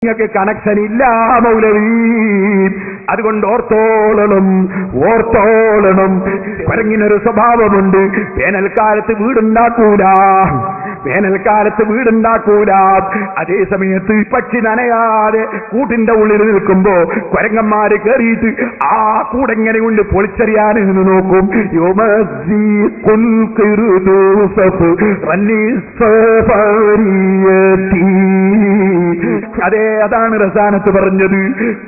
നിങ്ങൾക്ക് കണക്ഷൻ ഇല്ല മൗലവി. അതുകൊണ്ട് ഓർത്തോളണം. കുരങ്ങിനൊരു സ്വഭാവമുണ്ട്. വേനൽക്കാലത്ത് വീടുണ്ടാക്കൂല. അതേ സമയത്ത് പക്ഷി നനയാതെ കൂട്ടിന്റെ ഉള്ളിൽ നിൽക്കുമ്പോ കുരങ്ങന്മാര് കയറിയിട്ട് ആ കൂടെങ്ങനെ കൊണ്ട് പൊളിച്ചെറിയാൻ നിന്ന് നോക്കും. അതാണ് റസാനത്ത് പറഞ്ഞത്.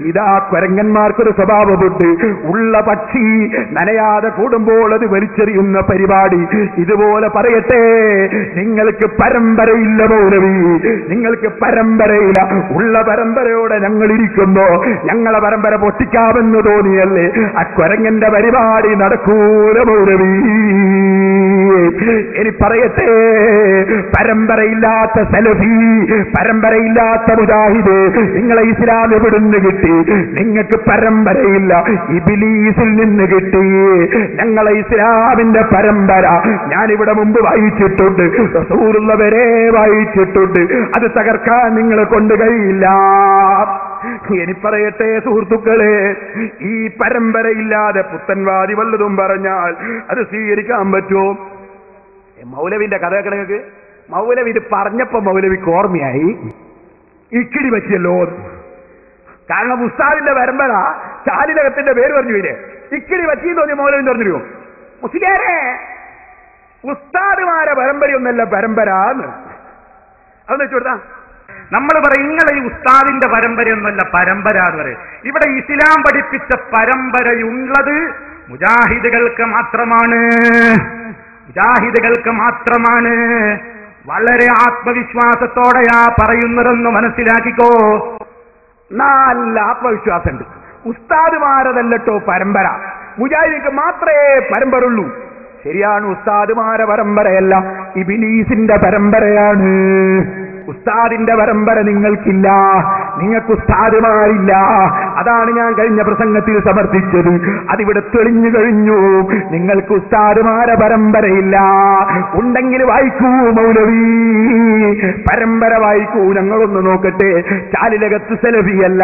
ഇതാ കുരങ്ങന്മാർക്കൊരു സ്വഭാവമുണ്ട്. ഉള്ള പക്ഷി നനയാതെ കൂടുമ്പോൾ അത് വലിച്ചെറിയുന്ന പരിപാടി. ഇതുപോലെ പറയട്ടെ, നിങ്ങൾക്ക് പരമ്പരയില്ല മൗലവി, നിങ്ങൾക്ക് പരമ്പരയില്ല. ഉള്ള പരമ്പരയോടെ ഞങ്ങൾ ഇരിക്കുമ്പോ ഞങ്ങളെ പരമ്പര പൊട്ടിക്കാമെന്ന് തോന്നിയല്ലേ? ആ കുരങ്ങന്റെ പരിപാടി നടക്കൂല മൗലവി. ഇനി പറയട്ടെ, പരമ്പരയില്ലാത്ത സലഫി, പരമ്പരയില്ലാത്ത മുജാഹിദ്, നിങ്ങളെ ഇസ്ലാം എവിടുന്ന് കിട്ടി? നിങ്ങൾക്ക് പരമ്പരയില്ല, ഇബ്ലീസിൽ നിന്ന് കിട്ടി. ഞങ്ങളെ ഇസ്ലാമിന്റെ പരമ്പര ഞാനിവിടെ മുമ്പ് വായിച്ചിട്ടുണ്ട്, റസൂലുള്ള വരെ വായിച്ചിട്ടുണ്ട്. അത് തകർക്കാൻ നിങ്ങളെ കൊണ്ട് കഴിയില്ല. ഇനി പറയട്ടെ സുഹൃത്തുക്കളെ, ഈ പരമ്പരയില്ലാതെ പുത്തൻവാദി വല്ലതും പറഞ്ഞാൽ അത് സ്വീകരിക്കാൻ പറ്റുമോ? മൗലവിന്റെ കഥ കിടങ്ങൾക്ക് മൗലവി ഇത് പറഞ്ഞപ്പോ മൗലവിക്ക് ഓർമ്മയായി, ഇക്കിടി പറ്റിയല്ലോ. കാരണം ഉസ്താദിന്റെ പരമ്പര ചാലിലകത്തിന്റെ പേര് പറഞ്ഞു വരെ ഇക്കിടി പറ്റിയെന്ന് തോന്നി മൗലവി പറഞ്ഞിരുമോ? മുസ്ലിയാരെ, ഉസ്താദുമാരെ പരമ്പരയൊന്നല്ല പരമ്പര എന്ന്. അതെന്ന് വെച്ചുകൊടുത്താ നമ്മൾ പറയും നിങ്ങളെ ഈ ഉസ്താദിന്റെ പരമ്പരയൊന്നുമല്ല പരമ്പര എന്ന് പറയും. ഇവിടെ ഇസ്ലാം പഠിപ്പിച്ച പരമ്പരയുള്ളത് മുജാഹിദുകൾക്ക് മാത്രമാണ്. വളരെ ആത്മവിശ്വാസത്തോടെയാ പറയുന്നതെന്ന് മനസ്സിലാക്കിക്കോ. നല്ല ആത്മവിശ്വാസമുണ്ട്. ഉസ്താദുമാരതല്ലോ പരമ്പര, മുജാഹിദിക്ക് മാത്രമേ പരമ്പരയുള്ളൂ. ശരിയാണ്, ഉസ്താദുമാരെ പരമ്പരയല്ല, ഇബ്ലീസിന്റെ പരമ്പരയാണ്. ഉസ്താദിന്റെ പരമ്പര നിങ്ങൾക്കില്ല, നിങ്ങൾക്ക് ഉസ്താദുമാരില്ല. അതാണ് ഞാൻ കഴിഞ്ഞ പ്രസംഗത്തിൽ സമർത്ഥിച്ചത്. അതിവിടെ തെളിഞ്ഞു കഴിഞ്ഞു. നിങ്ങൾക്ക് ഉസ്താദുമാരെ പരമ്പരയില്ല. ഉണ്ടെങ്കിൽ വായിക്കൂ മൗലവി, പരമ്പര വായിക്കൂ. ഞങ്ങളൊന്ന് നോക്കട്ടെ. ചാലിലകത്ത് സലഫിയല്ല,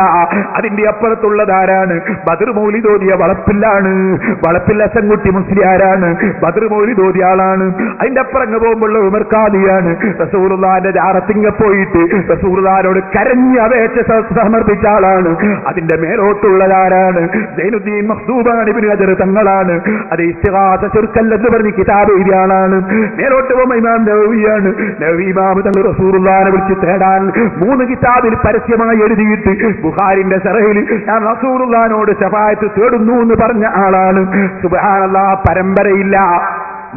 അതിന്റെ അപ്പുറത്തുള്ളതാരാണ്? ബദർ മൗലിദ് ഓതിയ വളപ്പില്ലാണ്. വളപ്പിൽ അസൻകുട്ടി മുസ്ലിയാരാണ്, ബദർ മൗലിദ് ഓതിയ ആളാണ്. അതിന്റെ അപ്പുറങ്ങ് പോകുമ്പോൾ ഉമർ ഖാദിയാണ്. റസൂലുള്ളാഹിന്റെ ജാറത്തിങ്ക പോയിട്ട് റസൂലുള്ളാഹിനോട് കരഞ്ഞ് അപേക്ഷ സമർപ്പിച്ച ആളാണ്. അതിന്റെ മേലോട്ടുള്ളതാരാണ്? സൈനുദ്ദീൻ മഖ്ദൂബാൻ ഇബ്നു ഹജർ തങ്ങളാണ്. അത് ഇസ്തിഗാസ ശിർക്കൽ എന്ന് പറഞ്ഞ് കിതാബ് എഴുതിയ ആളാണ്. മേലോട്ട് പോകുമ്പോൾ ഇമാം നവവിയാണ്. നവവി ഇമാം തങ്ങൾ റസൂലുള്ളാഹിനെ വിളിച്ച് തേടാൻ 3 കിതാബിൽ പരസ്യമായി എഴുതിയിട്ട് ബുഖാരിന്റെ സറഹിൽ ഞാൻ റസൂലുള്ളാഹിനോട് ശഫാഅത്ത് തേടുന്നു എന്ന് പറഞ്ഞ ആളാണ്. സുബ്ഹാനല്ലാഹ്, പരമ്പരയില്ല.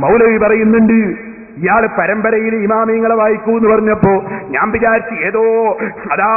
മൗലവി പറയുന്നുണ്ട് ഇയാള് പരമ്പരയിൽ ഇമാമിങ്ങളെ വായിക്കൂ എന്ന് പറഞ്ഞപ്പോ ഞാൻ വിചാരിച്ചു ഏതോ അതാ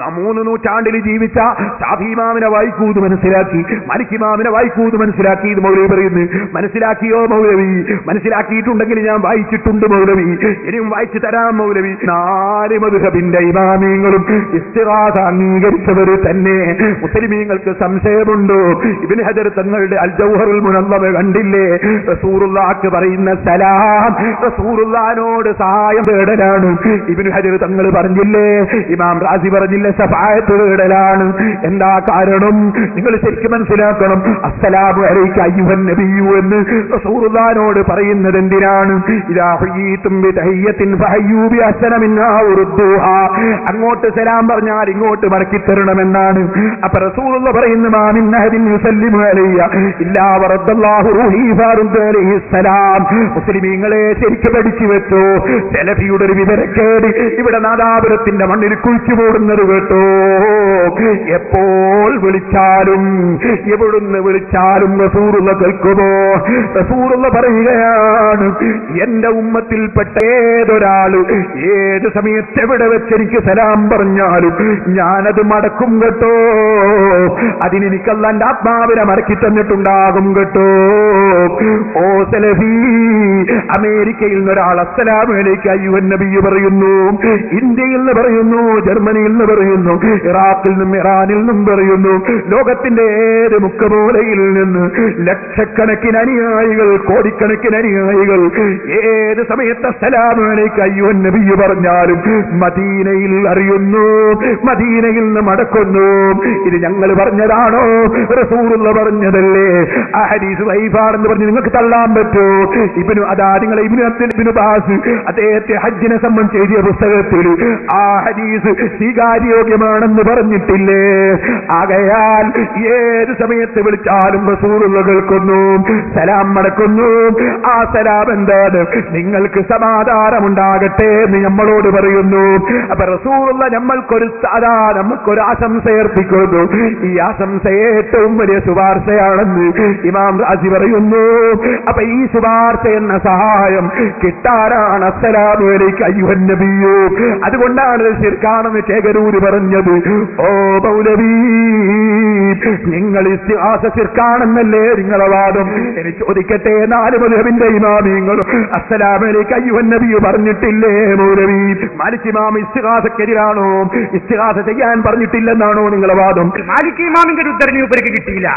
3 നൂറ്റാണ്ടിൽ ജീവിച്ച ഷാഫി ഇമാമിനെ വായിക്കൂ എന്ന് മനസ്സിലാക്കി, മാലിക് ഇമാമിനെ വായിക്കൂ എന്ന് മനസ്സിലാക്കി. ഇത് മൗലവി പറയുന്നു. മനസ്സിലാക്കിയോ മൗലവി? മനസ്സിലാക്കിയിട്ടുണ്ടെങ്കിൽ ഞാൻ വായിച്ചിട്ടുണ്ട് മൗലവി, ഇനിയും വായിച്ചു തരാം മൗലവി. 4 മദ്ഹബിന്റെ ഇമാമിങ്ങളും ഇസ്തിഗാസ അംഗീകരിച്ചവർ തന്നെ. മുസ്ലിമീങ്ങൾക്ക് സംശയമുണ്ടോ? ഇബ്നു ഹജർ തങ്ങളുടെ അൽ ജൗഹറുൽ മുനവ്വർ കണ്ടില്ലേ? റസൂലുള്ളാഹിക്ക് പറയുന്ന സലാം റസൂലുള്ളാഹിനോട് സഹായം തേടലാണ്. ഇബ്നു ഹജർ തങ്ങൾ പറഞ്ഞില്ലേ, ഇമാം റാസി പറഞ്ഞില്ലേ, ശഫാഅത്ത് തേടലാണ്. എന്താ കാരണം? നിങ്ങൾ ശരിക്കും മനസ്സിലാക്കണം. അസ്സലാമു അലൈക അയ്യുഹൻ നബിയ്യു എന്ന് റസൂലുള്ളാഹിനോട് പറയുന്നത് എന്തിനാണ്? ഇദാ ഹുയ്യിതും ബിതഹിയ്യത്തിൻ ഫഹയ്യൂ ബിഅഹ്സന മിൻഹാ ഉറുദ്ദൂഹാ. അങ്ങോട്ട് സലാം പറഞ്ഞാൽ ഇങ്ങോട്ട് മടക്കി തരണമെന്നാണ്. അപ്പൊ റസൂലുള്ളാഹി പറയുന്നു, മാ മിൻ അഹദിൻ യുസല്ലിമു അലയ്യ ഇല്ലാ വറദ്ദല്ലാഹു റൂഹി ഫറദ്ദ അലൈഹി സലാം. മുസ്ലിമീങ്ങളെ ശരിക്കും പഠിച്ചു വെച്ചോ. സെലഫിയുടെ ഒരു വിവരക്കേട് ഇവിടെ നാദാപുരത്തിന്റെ മണ്ണിൽ കുഴിച്ചു പോടുന്നത് കേട്ടോ. എപ്പോൾ വിളിച്ചാലും എവിടുന്ന് വിളിച്ചാലും റസൂലുള്ള കേൾക്കുമോ? റസൂലുള്ള പറയുകയാണ്, എന്റെ ഉമ്മത്തിൽപ്പെട്ട ഏതൊരാള് ഏത് സമയത്ത് എവിടെ വെച്ചെനിക്ക് സലാം പറഞ്ഞാലും ഞാനത് മടക്കും കേട്ടോ. അതിനെനിക്ക് അല്ലാഹുവിന്റെ ആത്മാവിനെ മടക്കി തന്നിട്ടുണ്ടാകും കേട്ടോ. ഓ സെലഫി, അമേരിക്കയിൽ ജർമ്മനിയിൽ നിന്നൊരാൾ അസ്സലാമു അലൈക അയ്യുഹൻ നബി പറയുന്നു, ഇന്ത്യയിൽ നിന്ന് പറയുന്നു, ജർമ്മനിയിൽ നിന്ന് പറയുന്നു, ഇറാഖിൽ നിന്നും ഇറാനിൽ നിന്നും പറയുന്നു, ലോകത്തിന്റെ ഏത് മുക്കമൂലയിൽ നിന്ന് ലക്ഷക്കണക്കിന് അനുയായികൾ, കോടിക്കണക്കിന് അനുയായികൾ ഏത് സമയത്ത് അസ്സലാമു അലൈക അയ്യുഹൻ നബി പറഞ്ഞാലും മദീനയിൽ അറിയുന്നു, മദീനയിൽ നിന്ന് മടക്കുന്നു. ഇത് ഞങ്ങൾ പറഞ്ഞതാണോ? റസൂലുള്ള പറഞ്ഞതല്ലേ? ആ ഹദീസ് വൈഫാണെന്ന് പറഞ്ഞ് നിങ്ങൾക്ക് തള്ളാൻ പറ്റുമോ? നിങ്ങളെ ഇബ്നു ബാസ് അദ്ദേഹത്തെ ഹജ്ജിനെ സംബന്ധിച്ച് എഴുതിയ പുസ്തകത്തിൽ ആ ഹദീസ് സ്വീകാര്യോഗ്യമാണെന്ന് പറഞ്ഞിട്ടില്ലേ? ആകയാൽ ഏത് സമയത്ത് വിളിച്ചാലും റസൂലുള്ള കേൾക്കുന്നു, സലാം മടക്കുന്നു. ആ സലാം എന്താണ്? നിങ്ങൾക്ക് സമാധാനമുണ്ടാകട്ടെ എന്ന് നമ്മളോട് പറയുന്നു. അപ്പൊ റസൂലുള്ള നമുക്കൊരു ആശംസയർപ്പിക്കുന്നു. ഈ ആശംസയെ ഏറ്റവും വലിയ ശുപാർശയാണെന്ന് ഇമാം റാസി പറയുന്നു. അപ്പൊ ഈ ശുപാർശ എന്ന സഹായം കിട്ടാനാണ് അസ്സലാമു അലൈക അയ്യുഹൻ നബിയു. അതുകൊണ്ടാണ് ശിർക്കാണെന്ന് ചേകരൂര് പറഞ്ഞത്. ഓ മൗലവി, നിങ്ങൾ ഇസ്തിഹാസ ശിർക്കാണെന്നല്ലേ നിങ്ങളെ വാദം? എനിക്ക് ചോദിക്കട്ടെ, 4 മദ്ഹബിന്റെ ഇമാമിങ്ങളും അസ്സലാമു അലൈക അയ്യുഹൻ നബിയു പറഞ്ഞിട്ടില്ലേ മൗലവി? മാലിക് ഇമാം ഇസ്തിഹാസക്കെതിരാണോ? ഇസ്തിഹാസ ചെയ്യാൻ പറഞ്ഞിട്ടില്ലെന്നാണോ നിങ്ങളെ വാദം? മാലിക് ഇമാമിന്റെ ഒരു ഉദ്ധരണി ഉപരിക്ക് കിട്ടിയില്ല,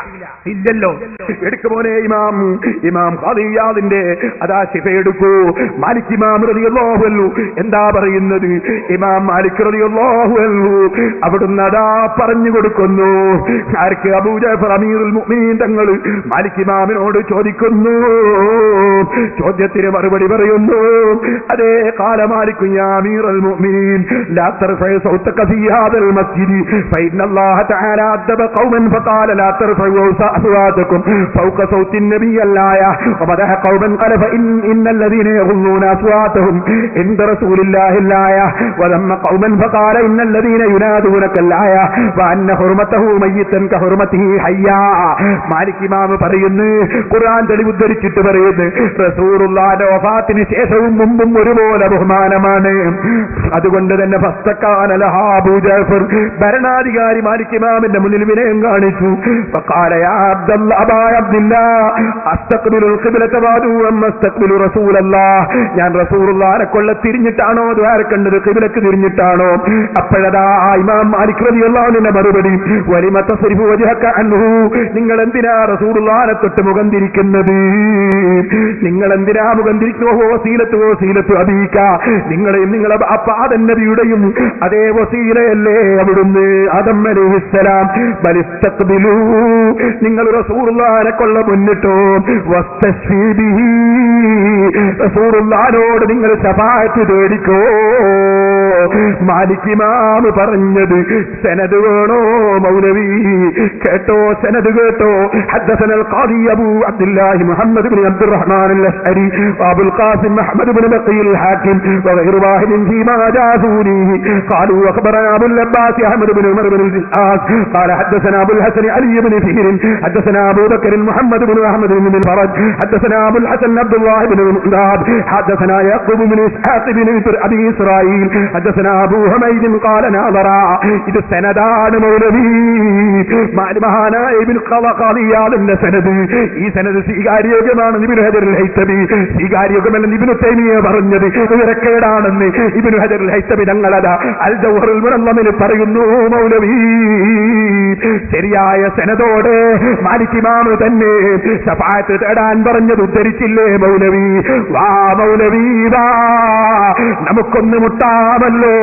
ഇല്ലല്ലോ. എടുക്കുമോനെ ഇമാം ഖാദിയാദിന്റെ അതാ ശിഫ എടുക്കൂ. മാലിക് ഇമാം റളിയല്ലാഹു അൻഹു എന്താ പറയുന്നത്? ഇമാം മാലിക് റളിയല്ലാഹു അൻഹു അവിടുന്ന് അതാ പറഞ്ഞു കൊടുക്കുന്നു. ആർക്ക്? അബൂ ജഅഫർ അമീറുൽ മുഅ്മിനീൻ തങ്ങൾ മാലിക് ഇമാമിനോട് ചോദിക്കുന്നു. ചോദ്യത്തിന് മറുപടി പറയുന്നു. അതേ ഖാല മാലിക് യാ അമീറുൽ മുഅ്മിനീൻ ലാ തർഫഉ സൗതക ഫീ ഹാദൽ മസ്ജിദ് ഫഇന്ന അല്ലാഹ തആല അദബ ഖൗമൻ ഫഖാല ലാ തർഫഉ അസ്വാതകും ഫൗക സൗതി النبي الآية ومدح قوما قال فإن الذين يغضون أصواتهم عند رسول الله الآية وذم قوما فقال إن الذين ينادونك الآية وأن حرمته ميتا كحرمته حيا. മാലിക് ഇമാം പറയുന്നു, ഖുർആൻ തെളിവുദ്ധരിച്ചിട്ട് പറയുന്നു, റസൂലുള്ളാഹിന്റെ വഫാത്തിന് ശേഷവും മുമ്പും ഒരുപോലെ ബഹുമാനമാണ്. അതുകൊണ്ട് തന്നെ ഫസ്തകാന ലഹാ അബൂ ജഅഫർ, ഭരണാധികാരി മാലിക് ഇമാമിന്റെ മുന്നിൽ വിനയം കാണിച്ചു. ഫഖാല യാ അബ്ദുല്ലാ അസ്തഖ്ബിലുൽ ഖിബ്ലത വഅദു അമ്മ അസ്തഖ്ബിലു റസൂലല്ലാഹ്, ഞാൻ റസൂലുള്ളാഹിനെ കൊള്ള തിരിഞ്ഞിട്ടാണോ ദ്വാരക്കണ്ടത് ഖിബ്ലക്ക് തിരിഞ്ഞിട്ടാണോ? അപ്പോഴതാ ഇമാം മാലിക് റളിയല്ലാഹു അൻഹുവിന്റെ മറുപടി, വലിമ തസ്രിഫു വജ്ഹക അൻഹു, നിങ്ങൾ എന്തിനാ റസൂലുള്ളാഹിനെ തൊട്ട് മുഖം തിരിക്കുന്നത്? നിങ്ങൾ എന്തിനാ മുഖം തിരിക്കുന്നു? വസീലത്തു അബീക, നിങ്ങളെയും നിങ്ങളെ ആദം നബിയുടെയും അതേ വസീലയല്ലേ അവിടുന്ന് ആദം അലൈഹിസ്സലാം. ബലിസ്തഖ്ബിലു, നിങ്ങൾ റസൂലുള്ളാഹിനെ കൊള്ള മുന്നിട്ടോ. വസ്തശ്ഫീബിഹി, റസൂലുള്ളാഹിനോട് നിങ്ങൾ ശഫാഅത്ത് തേടിക്കോ. മാലിക് ഇമാം പറഞ്ഞത് സനദ് വേണോ മൗലവി? കേട്ടോ, സനദ് കേട്ടോ. ഹദ്ദസനൽ ഖാദി അബൂ അബ്ദുല്ലാഹി മുഹമ്മദ് ഇബ്നു അബ്ദുർറഹ്മാൻ അൽ-അശ്അരി വഅബുൽ ഖാസിം അഹ്മദ് ഇബ്നു ബഖീൽ ഹാക്കിം വഗൈറു വാഹിദിൻ ഫീമാ ജാസൂനിഹി ഖാലൂ അഖബറനാ അബുൽ അബ്ബാസ് അഹ്മദ് ഇബ്നു ഉമർ ഇബ്നു അൽ-ആസ് ഖാല ഹദ്ദസനാ അബുൽ ഹസൻ അലി ഇബ്നു ഫീർ ഹദ്ദസനാ അബൂ ബക്കർ മുഹമ്മദ് ഇബ്നു അഹ്മദ് ഇബ്നു ഫറജ് ഹദ്ദസനാ അബുൽ ഹസൻ അബ്ദുല്ലാഹി ഇബ്നു മുദാദ് ഹദ്ദസനാ യഖൂബ് ഇബ്നു ഇസ്ഹാഖ് ഇബ്നു അബീ ഇസ്രായീൽ ഹദ്ദസനാ അബൂ ഹമൈദ് ഖാല നാദറാ. ഇത് സനദാണ് മൗലവി, മഹാനായ ഇബ്നു ഖാദിയാദിന്റെ സനദ്. ഈ സനദ് സ്വീകാര്യോഗ്യമാണ്. ഇബ്നു ഹജർ അൽ ഹൈതമി സ്വീകാര്യോഗ്യമല്ലെന്ന് ഇബ്നു തൈമിയ പറഞ്ഞത് വിവരക്കേടാണെന്ന് ഇബ്നു ഹജർ അൽ ഹൈതമി തങ്ങളതാ അൽ ജൗഹറുൽ മുനവ്വറിൽ പറയുന്നു. മൗലവി ശരിയായ സനദോടെ മാലിക് ഇമാം തന്നെ ശഫാഅത്ത് തേടാൻ പറഞ്ഞത് ഉദ്ധരിച്ചില്ലേ മൗലവി? വാ മൗലവി വാ, നമുക്കൊന്ന് മുട്ടാമല്ലോ,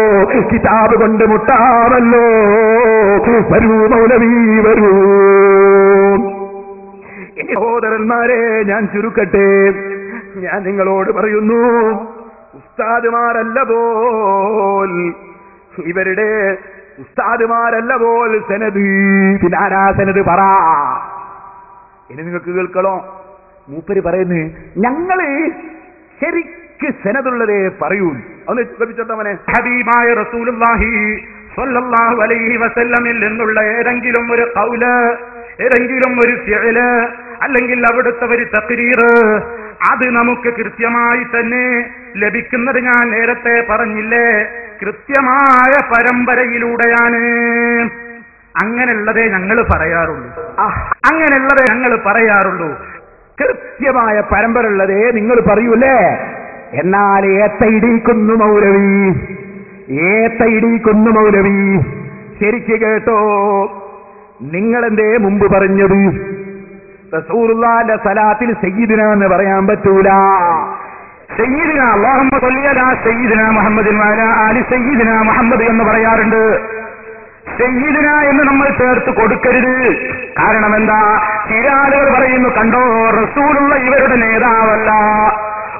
കിതാബ് കൊണ്ട് മുട്ടാമല്ലോ. വരൂ മൗലവി വരൂ. സഹോദരന്മാരെ, ഞാൻ ചുരുക്കട്ടെ. ഞാൻ നിങ്ങളോട് പറയുന്നു, ഉസ്താദുമാരല്ല പോൽ, ഇവരുടെ ഉസ്താദുമാരല്ല പോൽ സനദ്. പിന്നാരാ സനദ് പറ. ഇനി നിങ്ങൾക്ക് കേൾക്കണോ? മൂപ്പര് പറയുന്നു, ഞങ്ങള് ശരിക്ക് സനദുള്ളതേ പറയൂ. ഒന്ന് ലഭിച്ചോട്ടവനെ. ഹബീബായ റസൂലുള്ളാഹി സ്വല്ലല്ലാഹു അലൈഹി വസല്ലമിൽ നിന്നുള്ള ഏതെങ്കിലും ഒരു ഖൗല്, ഏതെങ്കിലും ഒരു ഫിഅല്, അല്ലെങ്കിൽ അവിടുത്തെ ഒരു തഖ്രീർ, അത് നമുക്ക് കൃത്യമായി തന്നെ ലഭിക്കുന്നത് ഞാൻ നേരത്തെ പറഞ്ഞില്ലേ, കൃത്യമായ പരമ്പരയിലൂടെയാണ്. അങ്ങനെയുള്ളതേ ഞങ്ങൾ പറയാറുള്ളൂ. കൃത്യമായ പരമ്പര ഉള്ളതേ നിങ്ങൾ പറയൂലേ? എന്നാൽ ഏത്തയിടിക്കുന്നു മൗലവി, ഏത്തയിടിക്കുന്നു മൗലവി. ശരിക്ക് കേട്ടോ, നിങ്ങളെന്തേ മുമ്പ് പറഞ്ഞത് റസൂലുള്ളാഹിന്റെ സലാത്തിൽ സയ്യിദിന എന്ന് പറയാൻ പറ്റൂല? സയ്യിദിന അല്ലാഹുമ്മ സ്വല്ലി അലാ സയ്യിദിന മുഹമ്മദിൻ വഅലാ ആലി സയ്യിദിന മുഹമ്മദ് എന്ന് പറയാറുണ്ട്. സയ്യിദിന എന്ന് നമ്മൾ ചേർത്ത് കൊടുക്കരുത്. കാരണം എന്താ? ചില ആളുകൾ പറയുന്നു, കണ്ടോ റസൂലുള്ള ഇവരുടെ നേതാവല്ല,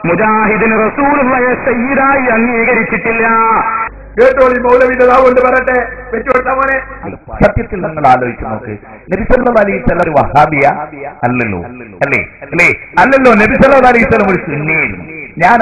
മുജാഹിദിന് റസൂലുള്ളയെ സയ്യിദായി അംഗീകരിച്ചിട്ടില്ല. കേട്ടോളി മൗലവിന്റെ നാവുകൊണ്ട് പറയട്ടെ, വെച്ചുകൊടുത്ത പോലെ. സത്യത്തിൽ നിങ്ങൾ ആലോചിച്ച് നോക്ക്, നബി സല്ലല്ലാഹു അലൈഹി വസല്ലം ഒരു വഹാബിയ അല്ലല്ലോ, അല്ലേ? അല്ലല്ലോ. നബി സല്ലല്ലാഹു അലൈഹി വസല്ലം ഒരു സുന്നിയായിരുന്നു. ഞാൻ